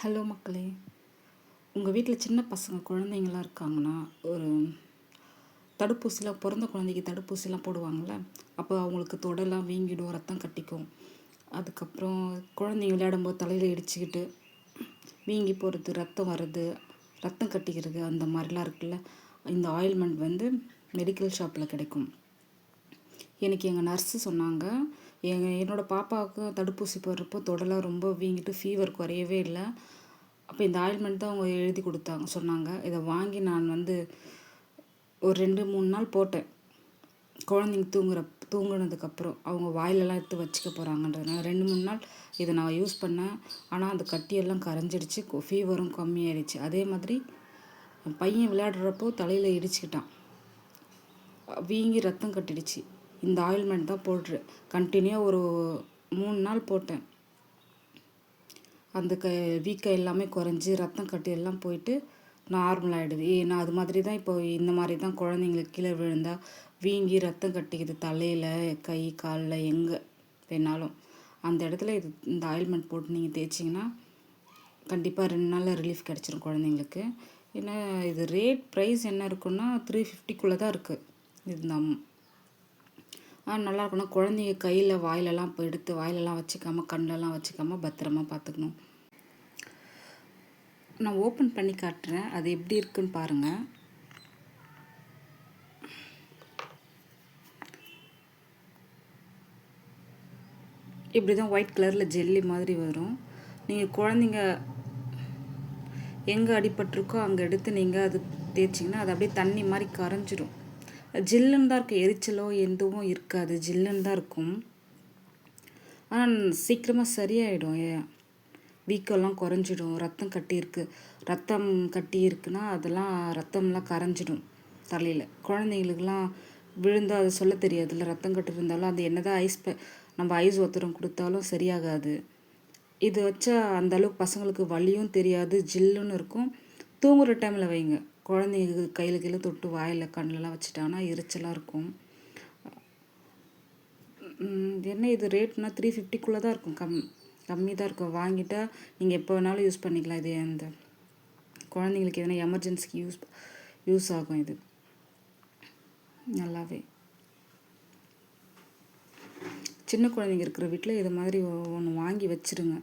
Hello மக்களே, உங்கள் வீட்டில் சின்ன பசங்க குழந்தைங்களாம் இருக்காங்கன்னா ஒரு தடுப்பூசிலாம் பிறந்த குழந்தைக்கு தடுப்பூசிலாம் போடுவாங்கள்ல. அப்போ அவங்களுக்கு தொடலாம் வீங்கிடும், ரத்தம் கட்டிக்கும். அதுக்கப்புறம் குழந்தைங்க விளையாடும்போது தலையில் இடிச்சுக்கிட்டு வீங்கி போகிறது, ரத்தம் வர்றது, ரத்தம் கட்டிக்கிறது, அந்த மாதிரிலாம் இருக்குல்ல. இந்த ஆயில்மெண்ட் வந்து மெடிக்கல் ஷாப்பில் கிடைக்கும். எனக்கு எங்கள் நர்ஸு சொன்னாங்க, என்னோடய பாப்பாவுக்கு தடுப்பூசி போடுறப்போ தொடலாம் ரொம்ப வீங்கிட்டு ஃபீவர் குறையவே இல்லை. அப்போ இந்த ஆயில்மெண்ட் தான் அவங்க எழுதி கொடுத்தாங்க, சொன்னாங்க. இதை வாங்கி நான் வந்து ஒரு 2-3 நாள் போட்டேன். குழந்தைங்க தூங்குனதுக்கப்புறம் அவங்க வாயிலெல்லாம் எடுத்து வச்சுக்க போகிறாங்கன்றதுனால 2-3 நாள் இதை நான் யூஸ் பண்ணேன். ஆனால் அந்த கட்டியெல்லாம் கரைஞ்சிடுச்சு, ஃபீவரும் கம்மியாயிடுச்சு. அதே மாதிரி என் பையன் விளையாடுறப்போ தலையில் இடிச்சுக்கிட்டான், வீங்கி ரத்தம் கட்டிடுச்சு. இந்த ஆயில்மெண்ட் தான் போடுறேன். கண்டினியூவாக ஒரு 3 நாள் போட்டேன். அந்த வீக்கம் எல்லாமே குறைஞ்சி ரத்தம் கட்டி எல்லாம் போயிட்டு நார்மல் ஆகிடுது. ஏன்னா அது மாதிரி தான் இப்போ இந்த மாதிரி தான் குழந்தைங்களுக்கு கீழே விழுந்தால் வீங்கி ரத்தம் கட்டிக்குது, தலையில், கை, காலில், எங்கே வேணாலும். அந்த இடத்துல இந்த ஆயில்மெண்ட் போட்டு நீங்கள் தேய்ச்சிங்கன்னா கண்டிப்பாக 2 நாளில் ரிலீஃப் கிடச்சிரும் குழந்தைங்களுக்கு. ஏன்னா இது ரேட் ப்ரைஸ் என்ன இருக்குன்னா 350 தான் இருக்குது. இது நல்லா இருக்கணும். குழந்தைங்க கையில் வாயிலெல்லாம் இப்போ எடுத்து வாயிலெல்லாம் வச்சுக்காமல் கண்ணெல்லாம் வச்சுக்காமல் பத்திரமா பார்த்துக்கணும். நான் ஓப்பன் பண்ணி காட்டுறேன், அது எப்படி இருக்குன்னு பாருங்கள். இப்படி தான் ஒயிட் கலரில் ஜெல்லி மாதிரி வரும். நீங்கள் குழந்தைங்க எங்கே அடிபட்டிருக்கோ அங்கே எடுத்து நீங்கள் அது தேய்ச்சிங்கன்னா அது அப்படியே தண்ணி மாதிரி கரைஞ்சிடும். ஜில்லுன்னு தான் இருக்கும், எரிச்சலோ எதுவும் இருக்காது, ஜில்லுன்னு தான் இருக்கும். ஆனால் சீக்கிரமாக சரியாயிடும். வீக்கெல்லாம் குறைஞ்சிடும். ரத்தம் கட்டி இருக்குன்னா அதெல்லாம் ரத்தம்லாம் கரைஞ்சிடும் தலையில். குழந்தைங்களுக்கெல்லாம் விழுந்தால் அது சொல்ல தெரியாதுல்ல, ரத்தம் கட்டி இருந்தாலும் அது என்னதான் நம்ம ஐஸ் ஒத்தரம் கொடுத்தாலும் சரியாகாது. இது வச்சா அந்தளவுக்கு பசங்களுக்கு வலியும் தெரியாது, ஜில்லுன்னு இருக்கும். தூங்குகிற டைமில் வைங்க. குழந்தைங்க கையில் தொட்டு வாயில் கண்ணெலாம் வச்சுட்டாங்கன்னா எரிச்சலாக இருக்கும். என்ன இது ரேட்னா 350 தான் இருக்கும், கம்மி தான் இருக்கும். வாங்கிட்டால் நீங்கள் எப்போ வேணாலும் யூஸ் பண்ணிக்கலாம். இது அந்த குழந்தைங்களுக்கு எதனா எமர்ஜென்சிக்கு யூஸ் ஆகும். இது நல்லாவே சின்ன குழந்தைங்க இருக்கிற வீட்டில் இது மாதிரி ஒன்று வாங்கி வச்சுருங்க.